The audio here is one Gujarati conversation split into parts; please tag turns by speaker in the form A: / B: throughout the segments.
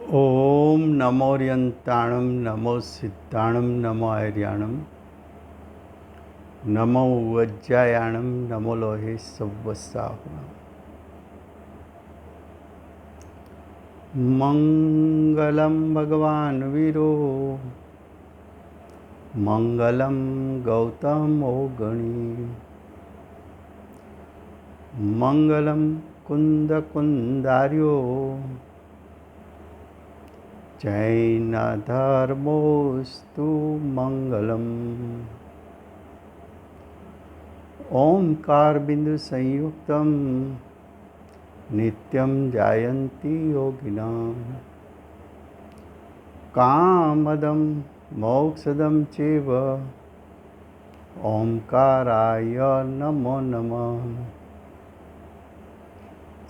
A: ओम नमोर्यंताणं नमो सिद्धाणं नमो आर्याणं नमो वज्रायाणं नमो लोहे सव्वसाहुणं मंगलं भगवान् वीरो मंगलं गौतमो गणी मंगलं कुन्दकुन्दार्यो जैनधर्मोऽस्तु मंगलम्। ओंकार बिंदु संयुक्तं नित्यं जायन्ति योगिनां कामदं मोक्षदं चैव ओंकाराय नमो नमः।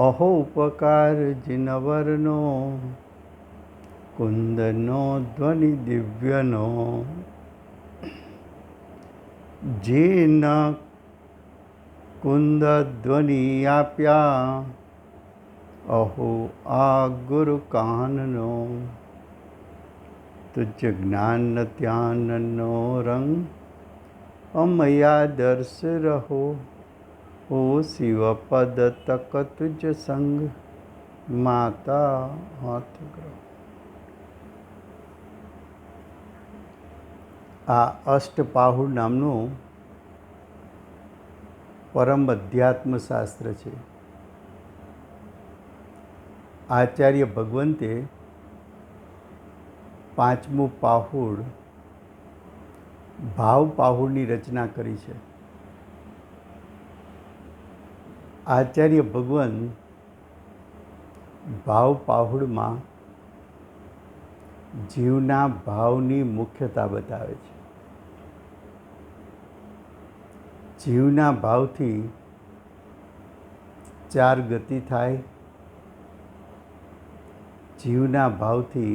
A: अहो उपकार जिनवरनो कुंदनो ध्वनि दिव्यनो जेन कुंद ध्वनि आप्या अहो आ गुरु काननो तुझ ज्ञान ध्याननो रंग अमया दर्श रहो ओ शिव पद तक तुझ संग माता हाथ ग्रह। आ अष्टपाहुर नामनु परम अध्यात्म शास्त्र है। आचार्य भगवंते पांचमु पाहुर भाव पाहुરની रचना करी है। आचार्य भगवान भाव पाहुड़ में जीवना भावनी मुख्यता बतावे छे। जीवना भावथी चार गति थाय, जीवना भावथी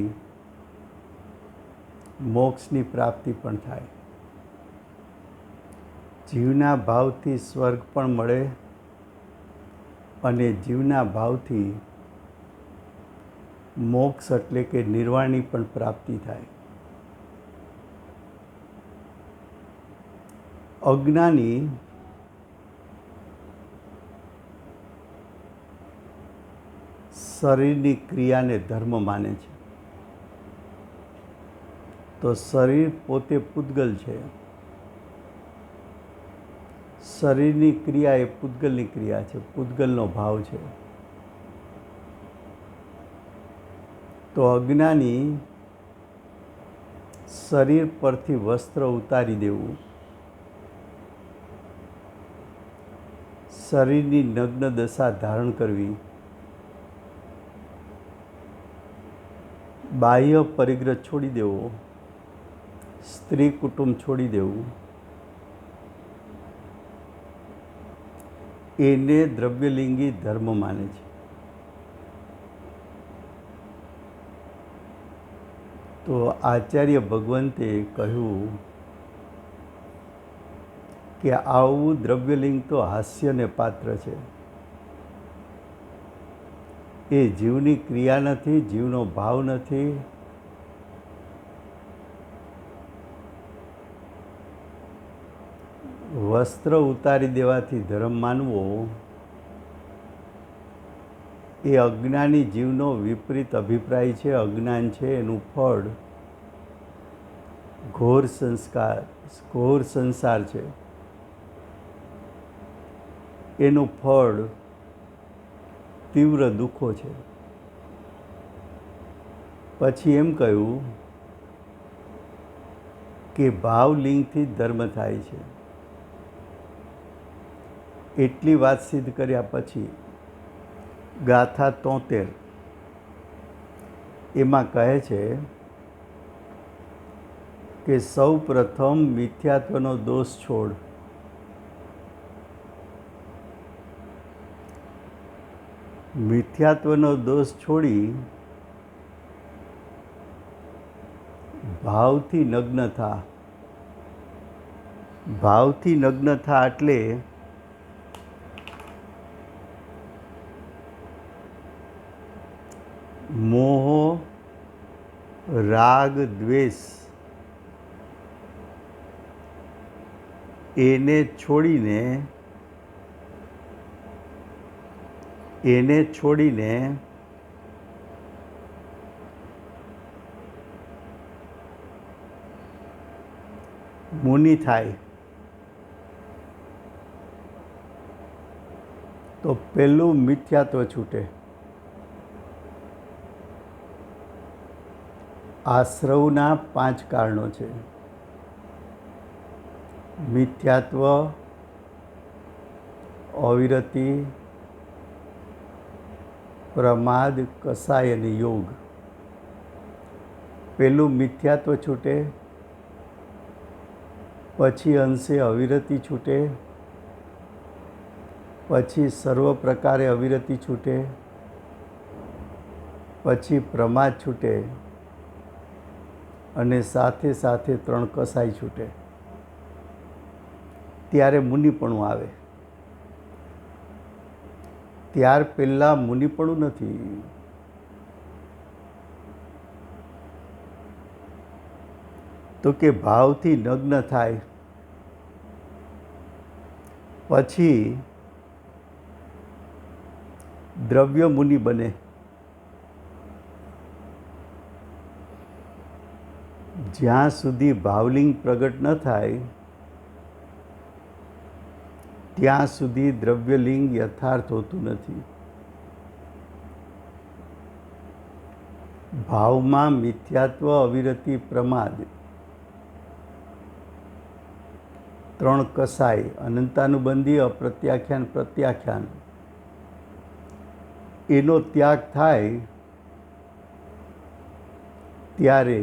A: मोक्षनी प्राप्ति पण थाय, जीवना भावथी स्वर्ग पण मळे अने जीवना भावथी मोक्ष एटले के निर्वाणनी पण प्राप्ति थाय। अज्ञानी शरीरनी क्रिया ने धर्म माने छे। तो शरीर पोते पूतगल छे, शरीरनी क्रिया ए पूतगलनी क्रिया छे, पूतगलनो भाव छे। तो अज्ञानी शरीर परथी वस्त्र उतारी देवुं, शरीरनी नग्न दशा धारण करवी, बाह्य परिग्रह छोड़ी देवो, स्त्री कुटुंब छोड़ी देवुं, एने द्रव्यलिंगी धर्म माने छे। तो आचार्य भगवंते कहूँ कि आवुं द्रव्यलिंग तो हास्य ने पात्र है। ए जीवनी क्रिया नहीं, जीवनो भाव नहीं। वस्त्र उतारी देवाथी धर्म मानवो ए अज्ञानी जीवनो विपरीत अभिप्राय है। अज्ञान है एनु फल घोर संसार है। एनु फल तीव्र दुखो है। पछी एम कहूँ कि भावलिंग थी धर्म थाय छे। एटली बात सिद्ध कर्या पछी गाथा 73 एमां कहे छे कि सौ प्रथम मिथ्यात्वनो दोष छोड़, मिथ्यात्वनो दोष छोड़ी भावथी नग्न था। भावथी नग्न था एटले मोह રાગ દ્વેષ એને છોડીને મુનિ થાય તો પહેલું મિથ્યાત્વ છૂટે. આશ્રવના 5 કારણો છે. મિથ્યાત્વ, અવિરતિ, પ્રમાદ, કસાય અને યોગ. પહેલું મિથ્યાત્વ છૂટે, પછી અંશે અવિરતિ છૂટે, પછી સર્વ પ્રકારે અવિરતિ છૂટે, પછી પ્રમાદ છૂટે અને સાથે સાથે 3 કસાય છૂટે. ત્યારે મુનિપણું આવે. ત્યાર પહેલાં મુનિપણું નથી. તો કે ભાવથી નગ્ન થાય પછી દ્રવ્ય મુનિ બને. જ્યાં સુધી ભાવલિંગ પ્રગટ ન થાય ત્યાં સુધી દ્રવ્યલિંગ યથાર્થ હોતું નથી. ભાવમાં મિથ્યાત્વ, અવિરતિ, પ્રમાદ, 3 કસાય, અનંતાનુબંધી, અપ્રત્યાખ્યાન, પ્રત્યાખ્યાન, એનો ત્યાગ થાય ત્યારે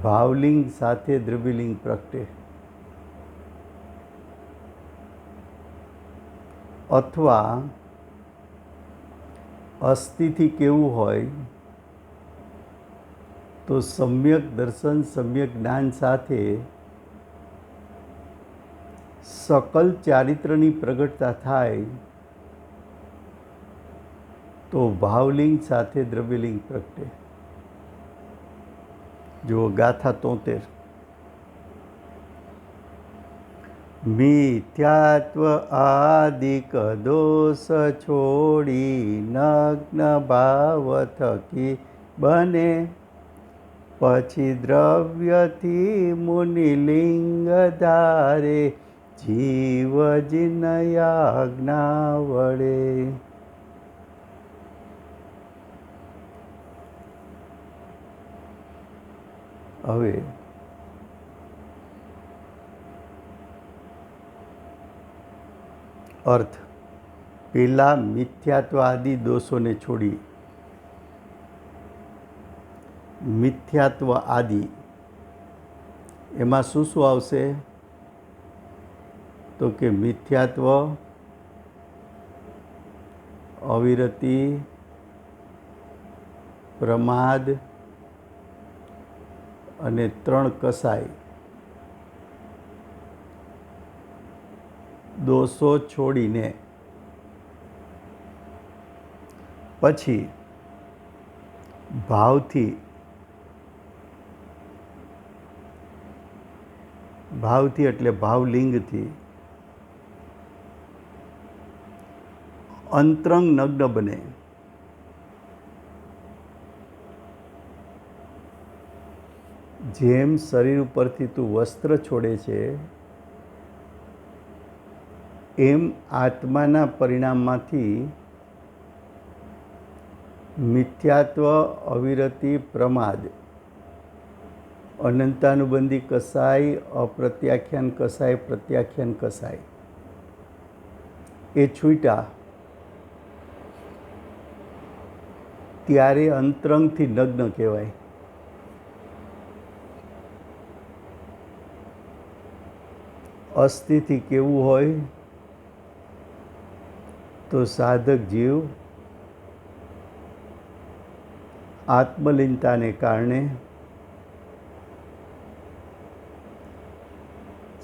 A: ભાવલિંગ સાથે દ્રવ્યલિંગ પ્રગટે. અથવા અસ્થિથી કેવું હોય તો સમ્યક દર્શન, સમ્યક જ્ઞાન સાથે સકલ ચારિત્રની પ્રગટતા થાય તો ભાવલિંગ સાથે દ્રવ્યલિંગ પ્રગટે. જો ગાથા 73. મિથ્યાત્વ આદિક દોષ છોડી નગ્ન ભાવ થકી બને, પછી દ્રવ્યથી મુનિલિંગ ધારે જીવ જિનયાજ્ઞા વડે. હવે અર્થ. પેલા મિથ્યાત્વ આદિ દોષોને છોડી. મિથ્યાત્વ આદિ એમાં શું શું આવશે? તો કે મિથ્યાત્વ, અવિરતિ, પ્રમાદ અને 3 કસાય. દોષો છોડીને પછી ભાવથી એટલે ભાવલિંગથી અંતરંગ નગ્ન બને. જેમ શરીર ઉપરથી તું વસ્ત્ર છોડે છે એમ આત્માના પરિણામમાંથી મિથ્યાત્વ, અવિરતિ, પ્રમાદ, અનંતાનુબંધી કસાય, અપ્રત્યાખ્યાન કસાય, પ્રત્યાખ્યાન કસાય એ છૂટ્યા ત્યારે અંતરંગથી નગ્ન કહેવાય. અસ્થિથી કેવું હોય તો સાધક જીવ આત્મલીનતાને કારણે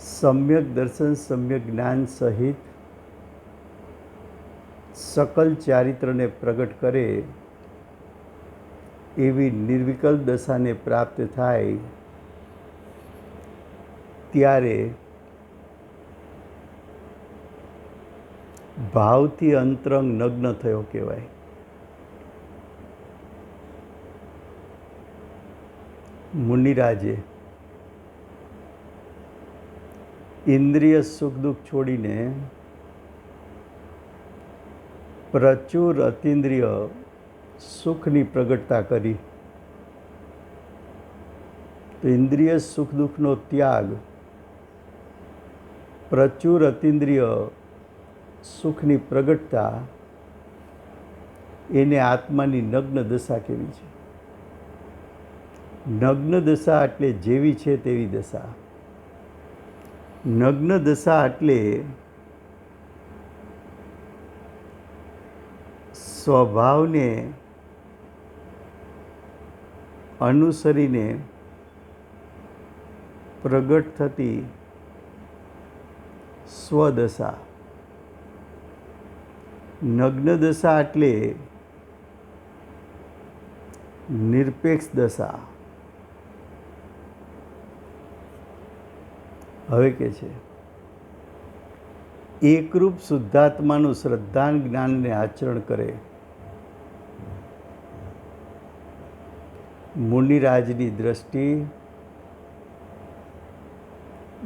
A: સમ્યક દર્શન, સમ્યક જ્ઞાન સહિત સકલ ચારિત્રને પ્રગટ કરે એવી નિર્વિકલ્પ દશાને પ્રાપ્ત થાય ત્યારે ભાવથી અંતરંગ નગ્ન થયો કહેવાય. મુનિરાજે ઇન્દ્રિય સુખ દુઃખ છોડીને પ્રચુર અતિન્દ્રિય સુખની પ્રગટતા કરી. તો ઇન્દ્રિય સુખ દુઃખનો ત્યાગ, પ્રચુર અતિન્દ્રિય સુખની પ્રગટતા, એને આત્માની નગ્ન દશા કેવી છે. નગ્ન દશા એટલે જેવી છે તેવી દશા. નગ્ન દશા એટલે સ્વભાવને અનુસરીને પ્રગટ થતી સ્વદશા. નગ્ન દશા એટલે નિરપેક્ષ દશા. હવે કે છે એકરૂપ શુદ્ધાત્માનું શ્રદ્ધાન જ્ઞાનને આચરણ કરે. મુનિરાજની દ્રષ્ટિ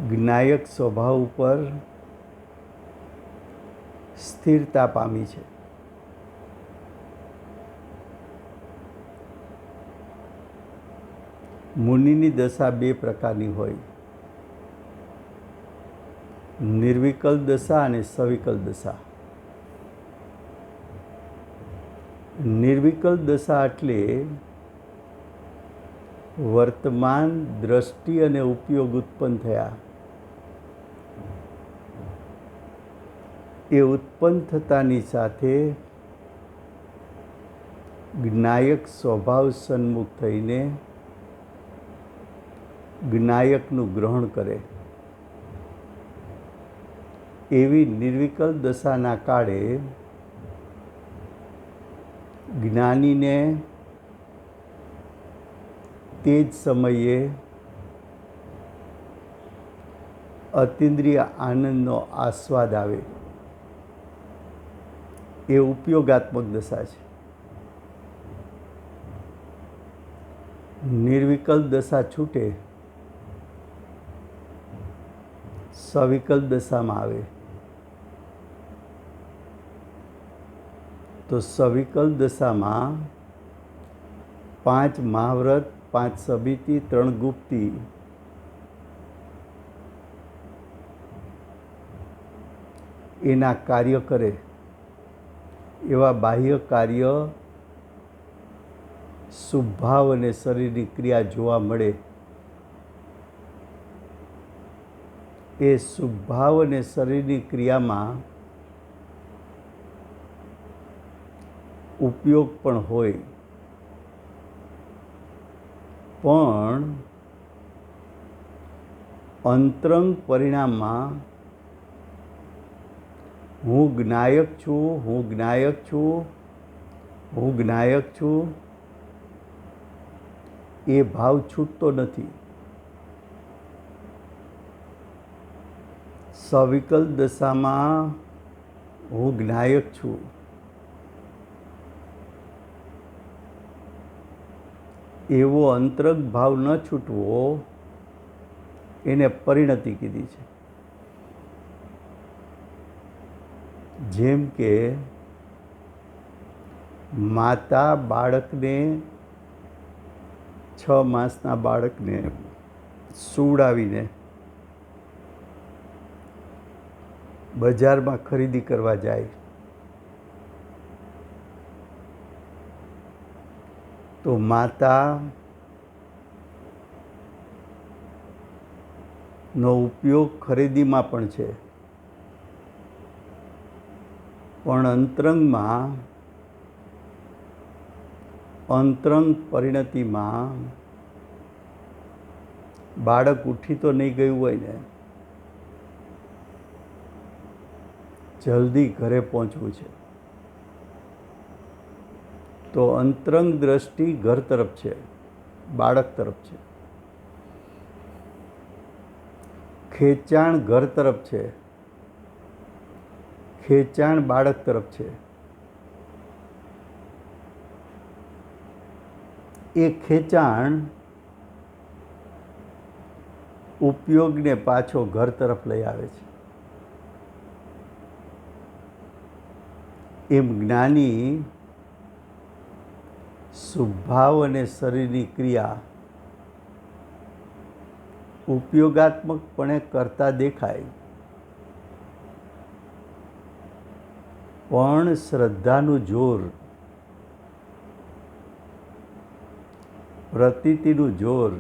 A: જ્ઞાયક સ્વભાવ ઉપર સ્થિરતા પામી છે. મુનિની દશા બે પ્રકારની હોય, નિર્વિકલ્પ દશા અને સવિકલ્પ દશા. નિર્વિકલ્પ દશા એટલે વર્તમાન દ્રષ્ટિ અને ઉપયોગ ઉત્પન્ન થયા, એ ઉત્પન્ન થતાની સાથે જ્ઞાયક સ્વભાવ સન્મુખ થઈને જ્ઞાયકનું ગ્રહણ કરે. એવી નિર્વિકલ્પ દશાના કાળે જ્ઞાનીને તે જ સમયે અતિન્દ્રિય આનંદનો આસ્વાદ આવે. એ ઉપયોગાત્મક દશા છે. નિર્વિકલ્પ દશા છૂટે, સવિકલ્પ દશામાં આવે. તો સવિકલ્પ દશામાં 5 મહાવ્રત, 5 સબીતી, 3 ગુપ્તી એના કાર્ય કરે. એવા બાહ્ય કાર્ય, શુભભાવ અને શરીરની ક્રિયા જોવા મળે. એ શુભભાવ અને શરીરની ક્રિયામાં ઉપયોગ પણ હોય, પણ અંતરંગ પરિણામમાં હું જ્ઞાયક છું, હું જ્ઞાયક છું, હું જ્ઞાયક છું, એ ભાવ છૂટતો નથી. સવિકલ્પ દશામાં હું જ્ઞાયક છું, એવો અંતરંગ ભાવ ન છૂટવો, એને પરિણતિ કીધી છે. જેમ કે માતા બાળકને, 6 માસના બાળકને સુવડાવીને બજારમાં ખરીદી કરવા જાય, તો માતાનો ઉપયોગ ખરીદીમાં પણ છે, પણ અંતરંગમાં, અંતરંગ પરિણતિમાં બાળક ઉઠી તો નહીં ગયું હોય ને, જલ્દી ઘરે પહોંચવું છે. તો અંતરંગ દ્રષ્ટિ ઘર તરફ છે, બાળક તરફ છે. ખેંચાણ ઘર તરફ છે, ખેંચાણ બાળક તરફ છે. એ ખેંચાણ ઉપયોગને પાછો ઘર તરફ લઈ આવે છે. એમ જ્ઞાની શુભભાવ અને શરીરની ક્રિયા ઉપયોગાત્મકપણે કરતા દેખાય, પણ શ્રદ્ધાનું જોર, પ્રતીતિનું જોર,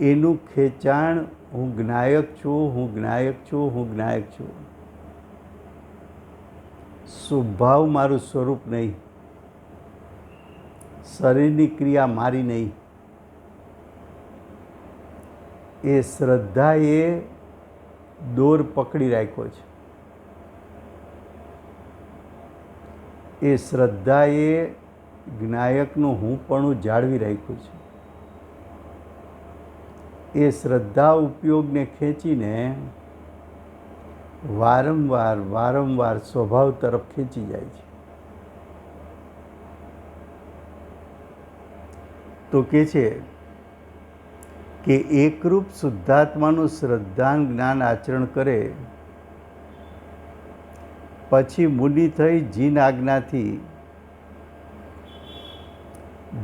A: એનું ખેંચાણ, હું જ્ઞાયક છું, હું જ્ઞાયક છું, હું જ્ઞાયક છું. શુભભાવ મારું સ્વરૂપ નહીં, શરીરની ક્રિયા મારી નહીં. એ શ્રદ્ધાએ દોર પકડી રાખ્યો છે. એ શ્રદ્ધાએ જ્ઞાયકનું હુંપણું જાળવી રાખ્યું છે. એ શ્રદ્ધા ઉપયોગને ખેંચીને વારંવાર સ્વભાવ તરફ ખેંચી જાય છે. તો કહે છે કે એકરૂપ શુદ્ધાત્માનું શ્રદ્ધાન જ્ઞાન આચરણ કરે પછી મુનિ થઈ જીન આજ્ઞાથી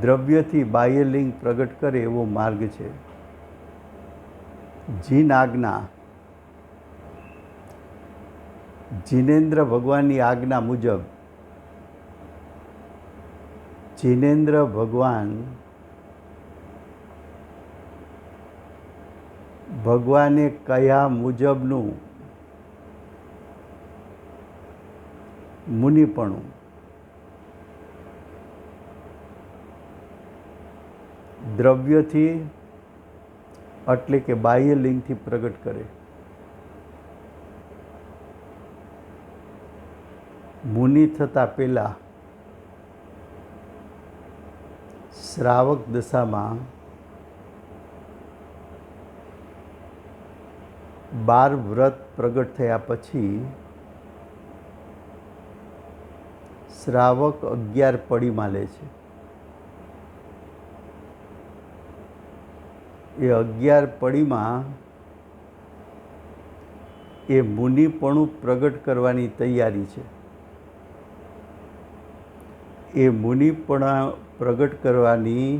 A: દ્રવ્યથી બાહ્યલિંગ પ્રગટ કરે એવો માર્ગ છે. જીન આજ્ઞા, જીનેન્દ્ર ભગવાનની આજ્ઞા મુજબ જીનેન્દ્ર ભગવાન ભગવાને કયા મુજબનું મુનિપણું, દ્રવ્યથી એટલે કે બાહ્ય લિંગથી પ્રગટ કરે. મુનિ થતાં પહેલાં શ્રાવક દશામાં 12 વ્રત પ્રગટ થયા પછી શ્રાવક 11 પડીમાં લે છે. એ 11 પડીમાં એ મુનિપણું પ્રગટ કરવાની તૈયારી છે. એ મુનિપણા પ્રગટ કરવાની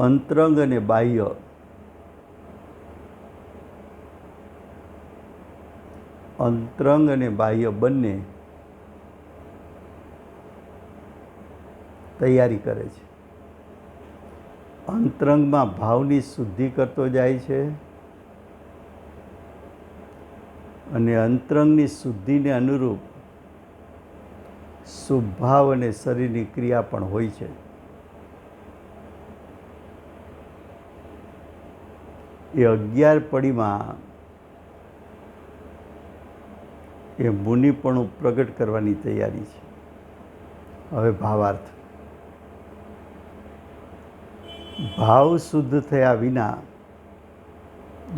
A: અંતરંગ અને બાહ્ય બંને તૈયારી કરે છે. અંતરંગમાં ભાવની શુદ્ધિ કરતો જાય છે અને અંતરંગની શુદ્ધિને અનુરૂપ શુભભાવ અને શરીરની ક્રિયા પણ હોય છે. એ 11 પડીમાં એ મુનિપણું પ્રગટ કરવાની તૈયારી છે. હવે ભાવાર્થ. ભાવ શુદ્ધ થયા વિના,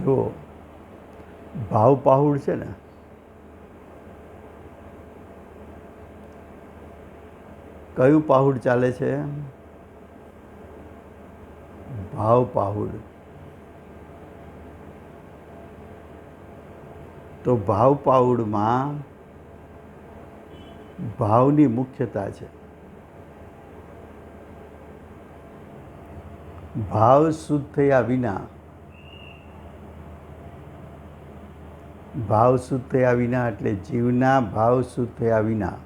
A: જો ભાવ પાહુડ છે ને, કયું પાહુડ ચાલે છે? ભાવ પાહુડ. તો ભાવ પાહુડમાં ભાવની મુખ્યતા છે. ભાવ શુદ્ધ થયા વિના, એટલે જીવના ભાવ શુદ્ધ થયા વિના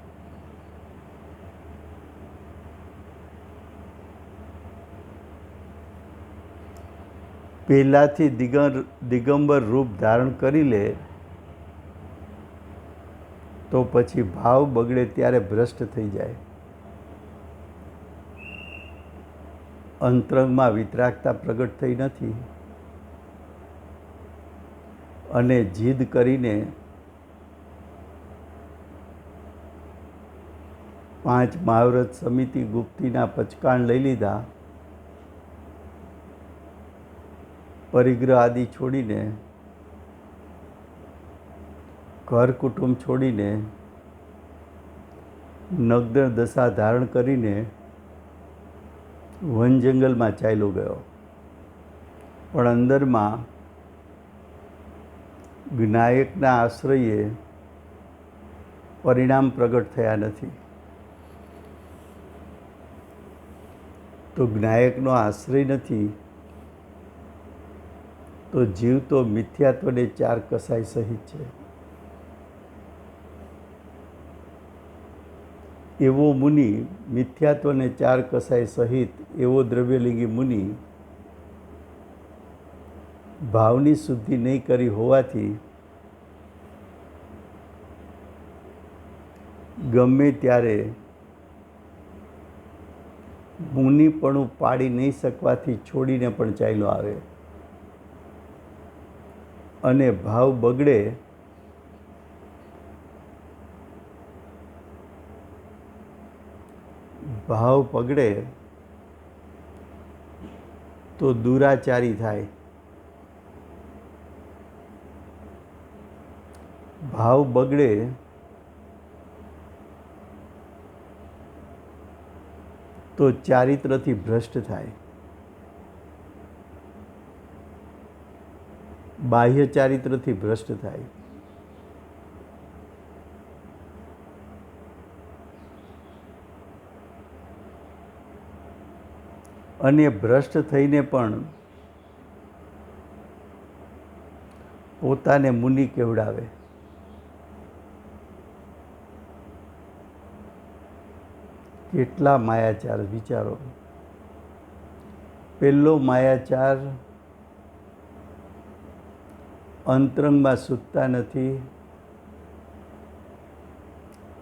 A: પહેલાંથી દિગંબર રૂપ ધારણ કરી લે તો પછી ભાવ બગડે ત્યારે ભ્રષ્ટ થઈ જાય. અંતરંગમાં વિતરાગતા પ્રગટ થઈ નથી અને જીદ કરીને 5 મહાવ્રત સમિતિ ગુપ્તીના પચકાણ લઈ લીધા, પરિગ્રહ આદિ છોડીને, ઘર કુટુંબ છોડીને, નગ્ન દશા ધારણ કરીને વન જંગલમાં ચાલ્યો ગયો. પણ અંદરમાં જ્ઞાયકના આશ્રયે પરિણામ પ્રગટ થયા નથી. તો જ્ઞાયકનો આશ્રય નથી તો જીવ તો મિથ્યાત્વને 4 કસાય સહિત છે. એવો મુનિ, મિથ્યાત્વને 4 કસાય સહિત એવો દ્રવ્યલિંગી મુનિ ભાવની શુદ્ધિ નહીં કરી હોવાથી ગમે ત્યારે મુનિપણું પાડી નહીં શકવાથી છોડીને પણ ચાલ્યો આવે. અને ભાવ બગડે તો દુરાચારી થાય. ભાવ બગડે તો ચારિત્રથી ભ્રષ્ટ થાય. બાહ્ય ચારિત્રથી ભ્રષ્ટ થાય. અને ભ્રષ્ટ થઈને પણ પોતાને મુનિ કેવડાવે. કેટલા માયાચાર વિચારો. પહેલો માયાચાર અંતરંગમાં સૂતા નથી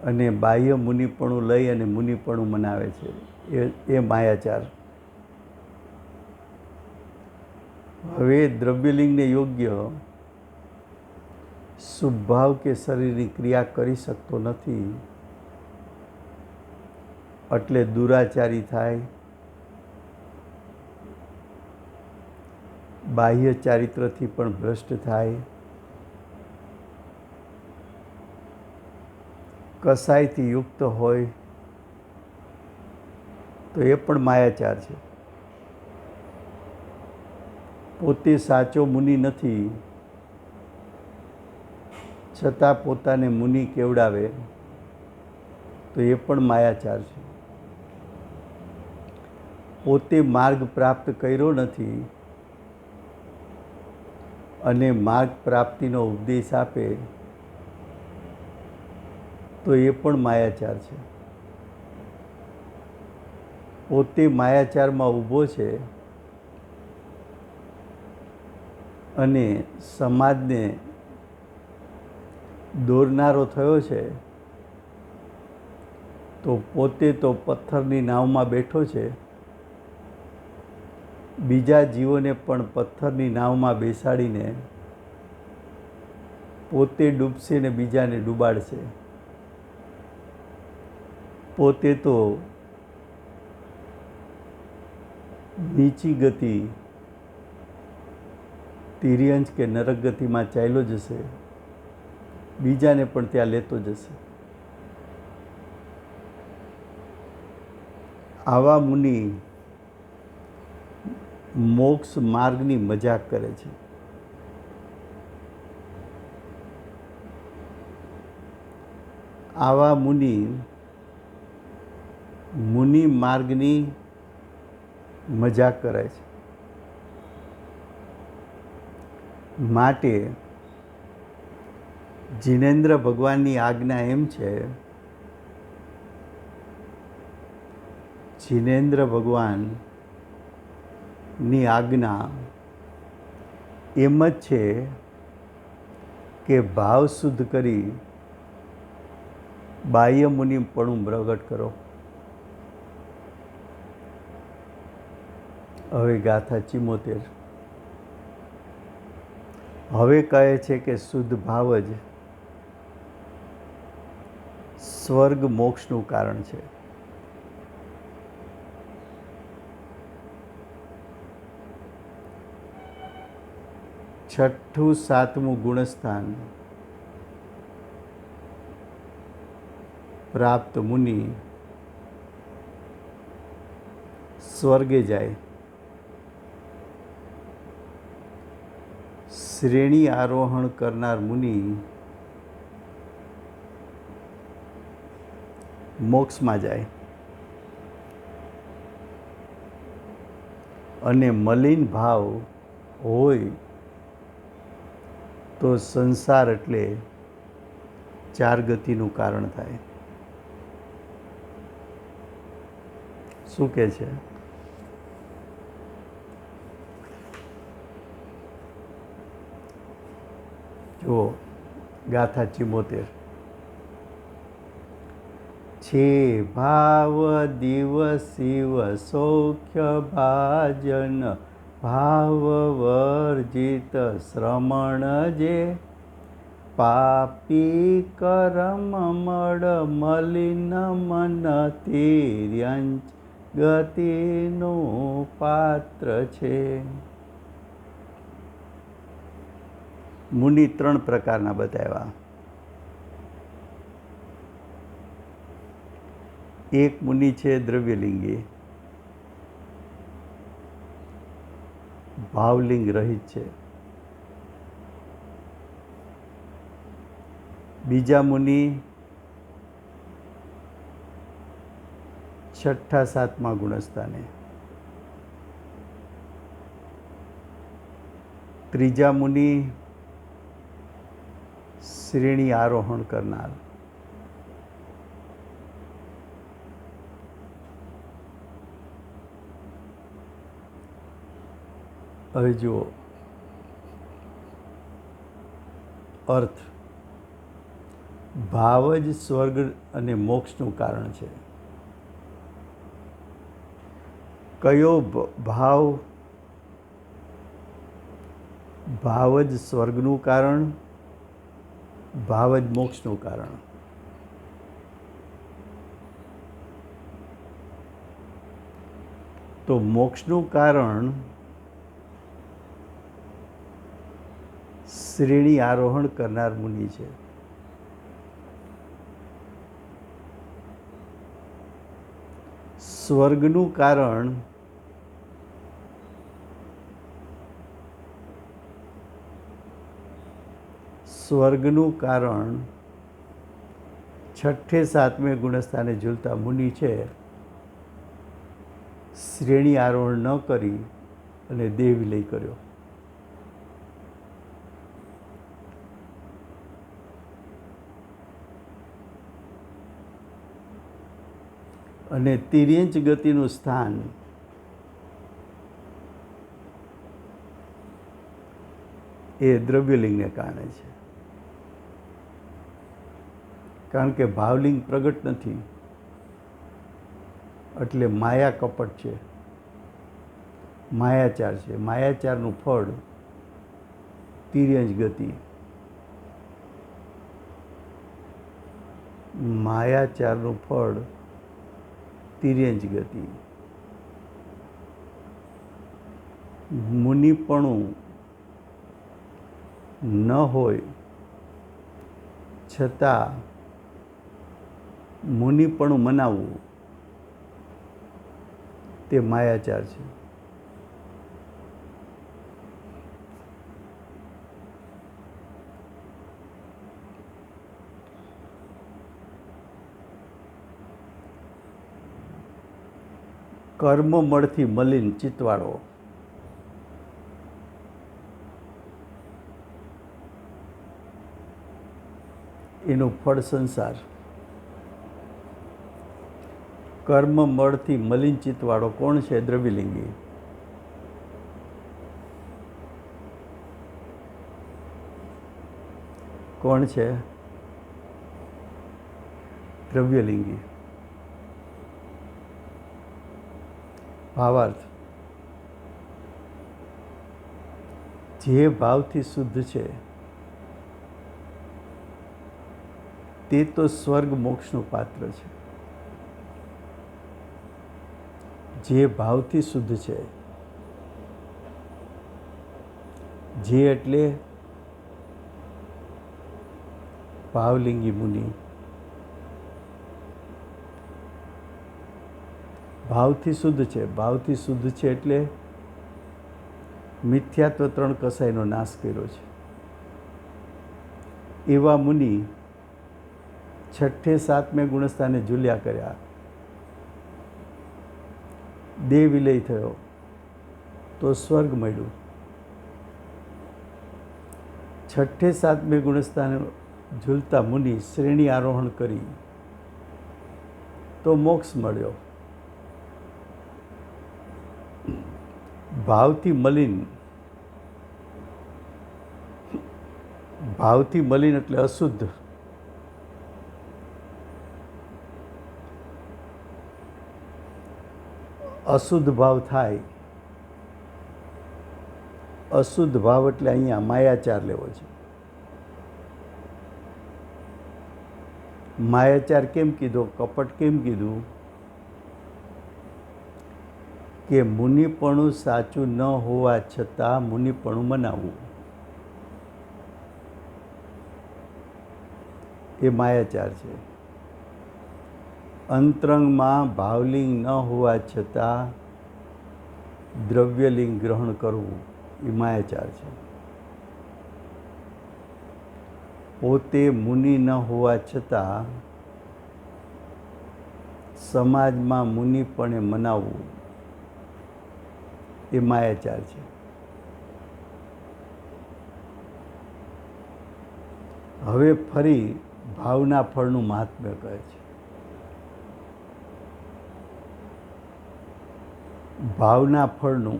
A: અને બાહ્ય મુનિપણું લઈ અને મુનિપણું મનાવે છે. એ માયાચાર. હવે દ્રવ્યલિંગને યોગ્ય શુભભાવ કે શરીરની ક્રિયા કરી શકતો નથી એટલે દુરાચારી થાય, બાહ્ય ચારિત્રથી પણ ભ્રષ્ટ થાય, કસાયથી યુક્ત હોય તો એ પણ માયાચાર છે. પોતે સાચો મુનિ નથી છતાં પોતાને મુનિ કેવડાવે તો એ પણ માયાચાર છે. પોતે માર્ગ પ્રાપ્ત કર્યો નથી અને માર્ગ પ્રાપ્તિનો ઉપદેશ આપે તો એ પણ માયાચાર છે. પોતે માયાચારમાં ઊભો છે અને સમાજને દોરનારો થયો છે તો પોતે તો પથ્થરની નાવમાં બેઠો છે, બીજા જીવોને પણ પથ્થરની નાવમાં બેસાડીને પોતે ડૂબશે ને બીજાને ડૂબાડશે. પોતે તો નીચી ગતિ તિર્યંશ કે નરક ગતિમાં ચાલ્યો જશે, બીજાને પણ ત્યાં લેતો જશે. આવા મુનિ મોક્ષ માર્ગની મજાક કરે છે. આવા મુનિ માર્ગની મજાક કરે છે. માટે જીનેન્દ્ર ભગવાનની આજ્ઞા એમ છે, જીનેન્દ્ર ભગવાનની આજ્ઞા એમ જ છે કે ભાવ શુદ્ધ કરી બાહ્ય મુનિપણું પ્રગટ કરો. હવે ગાથા 74. હવે કહે છે કે શુદ્ધ ભાવ જ સ્વર્ગ મોક્ષનું કારણ છે. છઠ્ઠું સાતમું ગુણસ્થાન પ્રાપ્ત મુનિ સ્વર્ગે જાય. શ્રેણી આરોહણ કરનાર મુનિ મોક્ષમાં જાય. અને મલિન ભાવ હોય તો સંસાર એટલે ચાર ગતિનું કારણ થાય. શું કહે છે? જુઓ ગાથા 74. છે ભાવ દિવ શિવ સૌખ્ય ભાજન ભાવ વર્જિત શ્રમણ જે પાપી કરમ મળ મલિન મન તિર્યંચ ગતિનું પાત્ર છે. મુનિ ત્રણ પ્રકારના બતાવ્યા. એક મુનિ છે દ્રવ્યલિંગી, ભાવલિંગ રહિત છે. બીજા મુનિ છઠ્ઠા સાતમા ગુણસ્થાને. ત્રીજા મુનિ શ્રેણી આરોહણ કરનાર. હવે જુઓ અર્થ. ભાવ જ સ્વર્ગ અને મોક્ષનું કારણ છે. કયો ભાવ? ભાવ જ સ્વર્ગનું કારણ, ભાવ જ મોક્ષનું કારણ. તો મોક્ષનું કારણ શ્રેણી આરોહણ કરનાર મુનિ છે. સ્વર્ગનું કારણ છઠ્ઠે સાતમે ગુણસ્થાને ઝૂલતા મુનિ છે. શ્રેણી આરોહણ ન કરી અને દેહ વિલય કર્યો. અને તિર્યંચ ગતિનું સ્થાન એ દ્રવ્યલિંગને કારણે છે. કારણ કે ભાવલિંગ પ્રગટ નથી, એટલે માયા કપટ છે, માયાચાર છે. માયાચારનું ફળ તિર્યંચ ગતિ. માયાચારનું ફળ તિર્યંચ ગતિ. મુનિપણું ન હોય છતાં મુનિપણું મનાવવું તે માયાચાર છે. કર્મ મળથી મલિન ચિત્તવાળો. એનું ફળ સંસાર. કર્મ મળથી મલિન ચિત્તવાળો કોણ છે? દ્રવ્યલિંગી. કોણ છે? દ્રવ્યલિંગી. ભાવાર્થ. જે ભાવથી શુદ્ધ છે તે તો સ્વર્ગ મોક્ષનું પાત્ર છે. જે ભાવથી શુદ્ધ છે, જે એટલે ભાવલિંગી મુનિ, ભાવથી શુદ્ધ છે. ભાવથી શુદ્ધ છે એટલે મિથ્યાત્વ 3 કસાઈનો નાશ કર્યો છે. એવા મુનિ 6ઠે 7મે ગુણસ્થાને ઝૂલ્યા કર્યા. દેહ વિલય થયો તો સ્વર્ગ મળ્યું. 6ઠે 7મે ગુણસ્થાને ઝૂલતા મુનિ શ્રેણી આરોહણ કરી તો મોક્ષ મળ્યો. ભાવથી મલિન, ભાવથી મલિન એટલે અશુદ્ધ. અશુદ્ધ ભાવ થાય. અશુદ્ધ ભાવ એટલે અહીંયા માયાચાર લેવો છે. માયાચાર કેમ કીધો, કપટ કેમ કીધું? કે મુનિપણું સાચું ન હોવા છતાં મુનિપણું મનાવવું, એ માયાચાર છે. અંતરંગમાં ભાવલિંગ ન હોવા છતાં દ્રવ્યલિંગ ગ્રહણ કરવું, એ માયાચાર છે. પોતે મુનિ ન હોવા છતાં સમાજમાં મુનિપણે મનાવવું, એ માયાચાર છે. હવે ફરી ભાવના ફળનું મહાત્મ્ય કહે છે. ભાવના ફળનું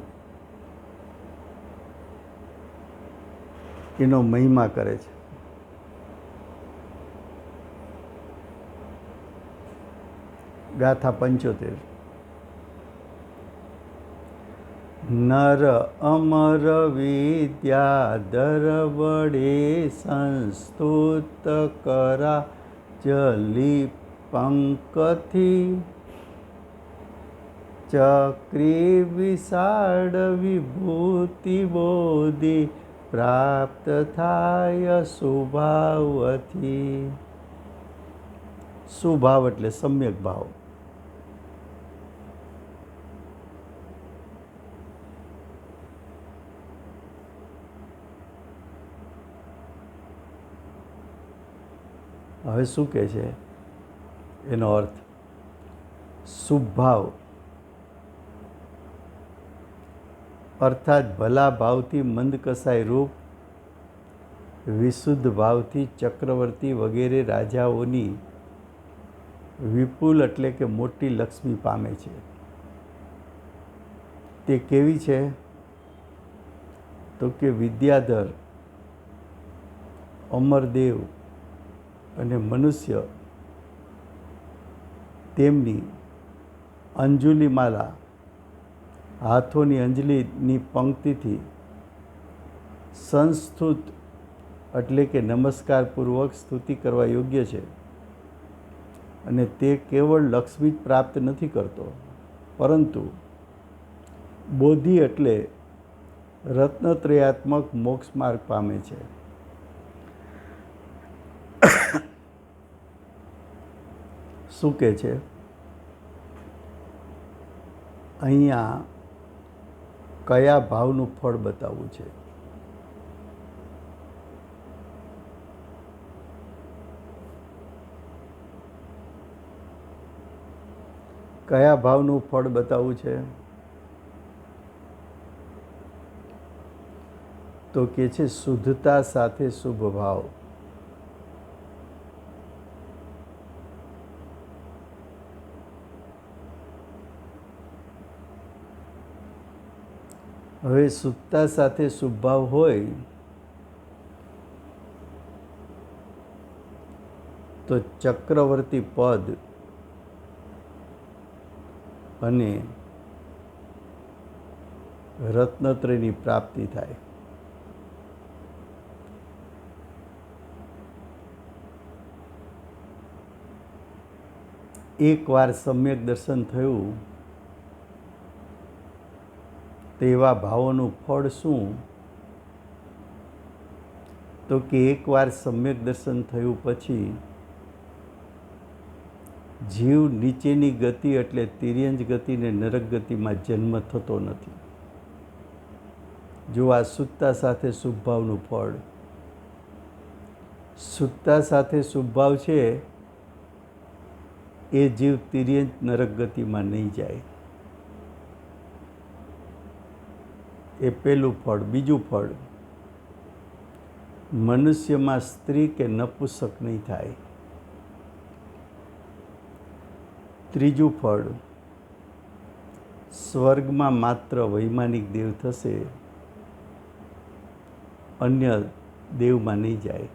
A: એનો મહિમા કરે છે. ગાથા 75. નર અમર વિદ્યાધર વડે સંસ્તુત કરા જલી પંકથી ચક્રી વિશાળ વિભૂતિ બોધિ પ્રાપ્ત થાય સુભાવથી. સુભાવ એટલે સમ્યક ભાવ. હવે શું કહે છે એનો અર્થ? શુભભાવ અર્થાત ભલા ભાવથી મંદ કસાય રૂપ, વિશુદ્ધ ભાવથી ચક્રવર્તી વગેરે રાજાઓની વિપુલ એટલે કે મોટી લક્ષ્મી પામે છે. તે કેવી છે? તો કે વિદ્યાધર, અમરદેવ અને મનુષ્ય તેમની અંજુલિમાલા, હાથોની અંજલિની પંક્તિથી સંસ્તુત એટલે કે નમસ્કારપૂર્વક સ્તુતિ કરવા યોગ્ય છે. અને તે કેવળ લક્ષ્મી જ પ્રાપ્ત નથી કરતો, પરંતુ બોધિ એટલે રત્નત્રયાત્મક મોક્ષ માર્ગ પામે છે. શું કહે છે અહીંયા? કયા ભાવનું ફળ બતાવવું છે? કયા ભાવનું ફળ બતાવવું છે? તો કે છે શુદ્ધતા સાથે શુભ ભાવ. હવે શુદ્ધતા સાથે શુભ ભાવ હોય તો ચક્રવર્તી પદ અને રત્નત્રયની પ્રાપ્તિ થાય. એકવાર સમ્યક દર્શન થયું તેવા ભાવોનું ફળ શું? તો કે એકવાર સમ્યક દર્શન થયું પછી જીવ નીચેની ગતિ એટલે તિર્યંજ ગતિને નરક ગતિમાં જન્મ થતો નથી. જો આ સુત્તા સાથે શુભભાવનું ફળ. સુત્તા સાથે શુભભાવ છે એ જીવ તિર્યંજ નરક ગતિમાં નહીં જાય. એ પહેલું ફળ. બીજું ફળ, મનુષ્યમાં સ્ત્રી કે નપુંસક નહીં થાય. ત્રીજું ફળ, સ્વર્ગમાં માત્ર વૈમાનિક દેવ થશે, અન્ય દેવમાં નહીં જાય.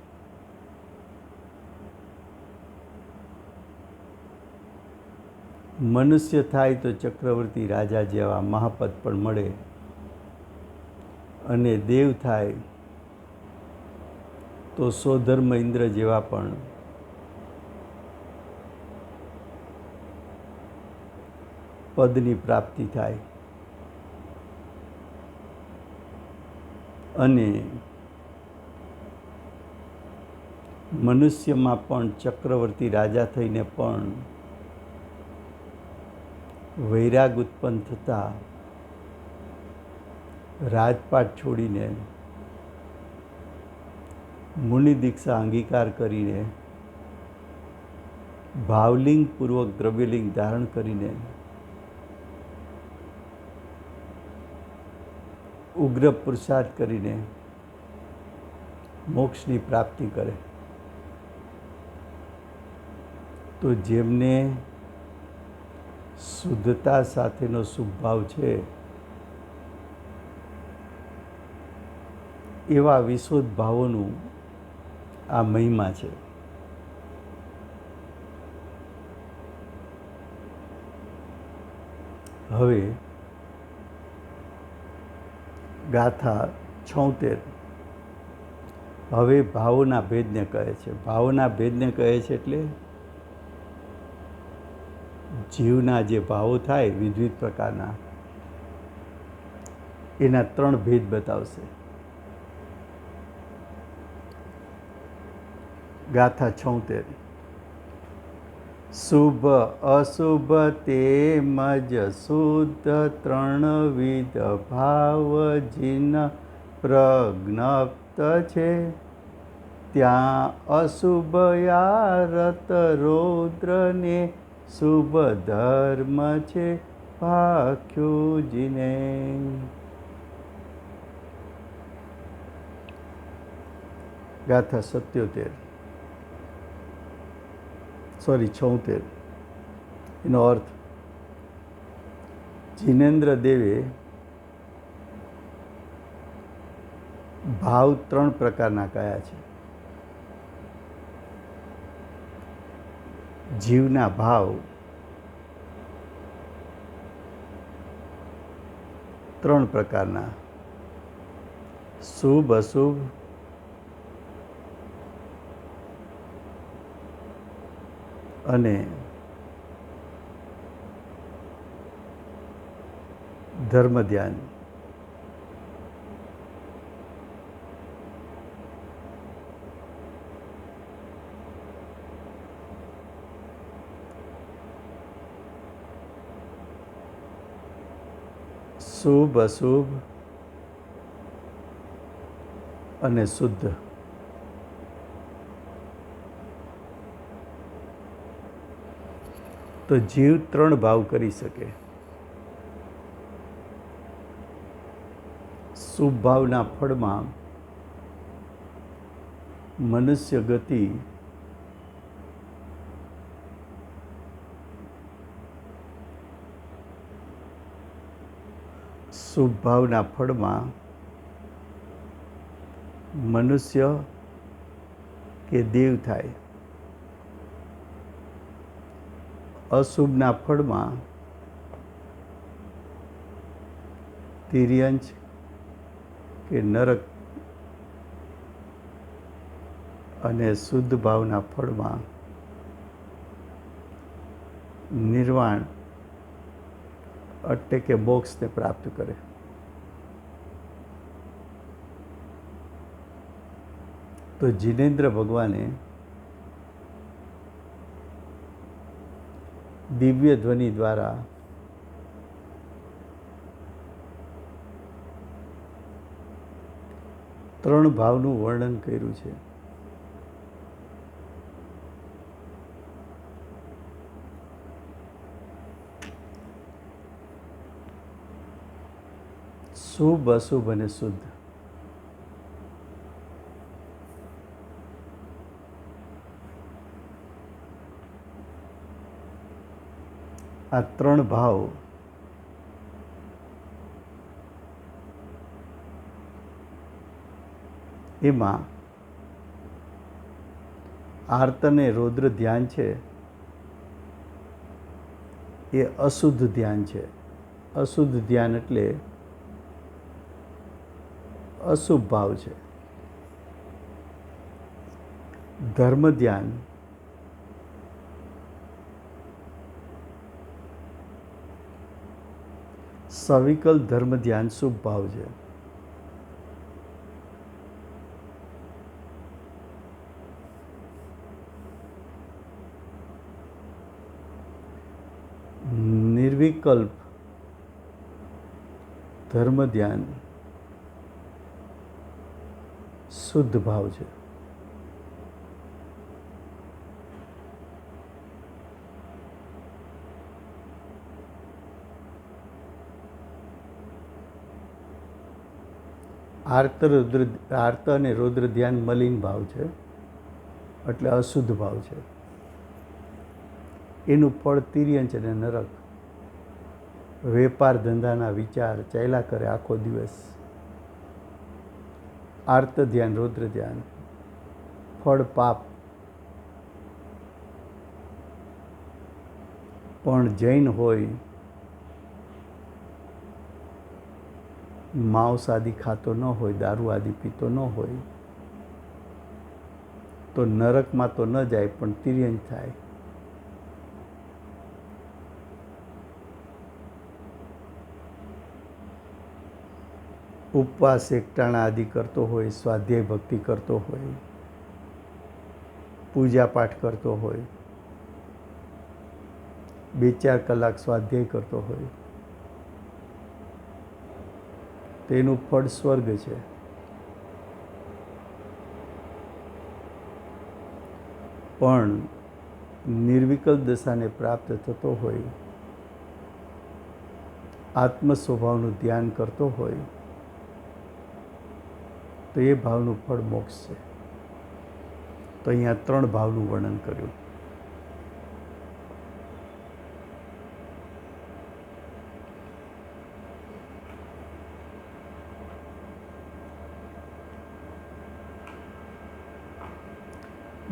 A: મનુષ્ય થાય તો ચક્રવર્તી રાજા જેવા મહાપદ પણ મળે, અને દેવ થાય તો સોધર્મ ઇન્દ્ર જેવા પણ પદની પ્રાપ્તિ થાય. અને મનુષ્યમાં પણ ચક્રવર્તી રાજા થઈને પણ વૈરાગ ઉત્પન્ન થતા રાજપાટ છોડીને મુનિ દીક્ષા અંગીકાર કરીને ભાવલિંગ પૂર્વક દ્રવ્યલિંગ ધારણ કરીને ઉગ્ર પુરુષાર્થ કરીને મોક્ષની પ્રાપ્તિ કરે. તો જેમને શુદ્ધતા સાથેનો શુભભાવ છે એવા વિશુદ્ધ ભાવોનું આ મહિમા છે. હવે ગાથા 76 હવે ભાવોના ભેદને કહે છે. ભાવોના ભેદને કહે છે એટલે જીવના જે ભાવો થાય વિવિધ પ્રકારના, એના 3 ભેદ બતાવશે. ગાથા 76 શુભ અશુભ તેમજ શુદ્ધ 3 વિધ ભાવ જીન પ્રજ્ઞપ્ત છે, ત્યાં અશુભ યારત રૌદ્રને શુભ ધર્મ છે ભાખ્યુજીને. ગાથા 76 એનો અર્થ, જીનેન્દ્ર દેવે ભાવ 3 પ્રકારના કયા છે. જીવના ભાવ 3 પ્રકારના, શુભ અશુભ અને ધર્મ ધ્યાન. શુભ અશુભ અને શુદ્ધ. તો જીવ 3 ભાવ કરી શકે. શુભ ભાવના ફળમાં મનુષ્ય ગતિ, શુભ ભાવના ફળમાં મનુષ્ય કે દેવ થાય. અશુભના ફળમાં તિર્યંચ કે નરક, અને શુદ્ધ ભાવના ફળમાં નિર્વાણ એટલે કે મોક્ષને પ્રાપ્ત કરે. તો જિનેન્દ્ર ભગવાને દિવ્ય ધ્વનિ દ્વારા ત્રણ ભાવનું વર્ણન કર્યું છે. શુભ, અશુભ અને શુદ્ધ. આ ત્રણ ભાવ એમાં આર્ત અને રૌદ્ર ધ્યાન છે એ અશુદ્ધ ધ્યાન છે. અશુદ્ધ ધ્યાન એટલે અશુભ ભાવ છે. ધર્મ ધ્યાન સવિકલ ધર્મ ધ્યાન શુભ ભાવ છે. નિર્વિકલ્પ ધર્મ ધ્યાન શુદ્ધ ભાવ છે. આર્ત અને રૌદ્ર ધ્યાન મલિન ભાવ છે એટલે અશુદ્ધ ભાવ છે. એનું ફળ તિર્યંચ અને નરક. વેપાર ધંધાના વિચાર ચાલ્યા કરે આખો દિવસ. આર્ત ધ્યાન, રૌદ્ર ધ્યાન, ફળ પાપ. પણ જૈન હોય, માંસ આદિ ખાતો ન હોય, દારૂ આદિ પીતો ન હોય, તો નરકમાં તો ન જાય પણ તિર્યંચ થાય. ઉપવાસ એકટાણા આદિ કરતો હોય, સ્વાધ્યાય ભક્તિ કરતો હોય, પૂજા પાઠ કરતો હોય, 2-4 કલાક સ્વાધ્યાય કરતો હોય, તેનું ફળ સ્વર્ગ છે. પણ નિર્વિકલ્પ દશાને પ્રાપ્ત થતો હોય, આત્મ સ્વભાવનું ધ્યાન કરતો હોય, તો એ ભાવનું ફળ મોક્ષ છે. તો અહીંયા 3 ભાવનું વર્ણન કર્યું.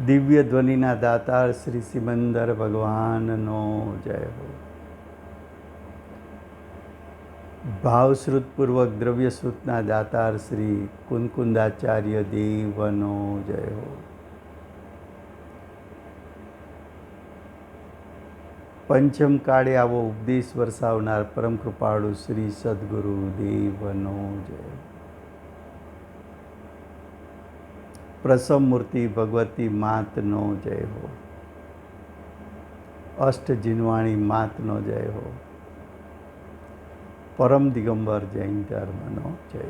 A: દિવ્ય ધ્વનિના દાતાર શ્રી સિમંદર ભગવાનનો જય હો. ભાવશ્રુતપૂર્વક દ્રવ્યશ્રુતના દાતાર શ્રી કુનકુંદાચાર્ય દેવનો જય હો. પંચમ કાળે આવો ઉપદેશ વરસાવનાર પરમ કૃપાળુ શ્રી સદગુરુ દેવનો જય. પ્રસમ મૂર્તિ ભગવતી માતનો જય હો. અષ્ટ જીનવાણી માતનો જય હો. પરમ દિગંબર જૈન ધર્મનો જય.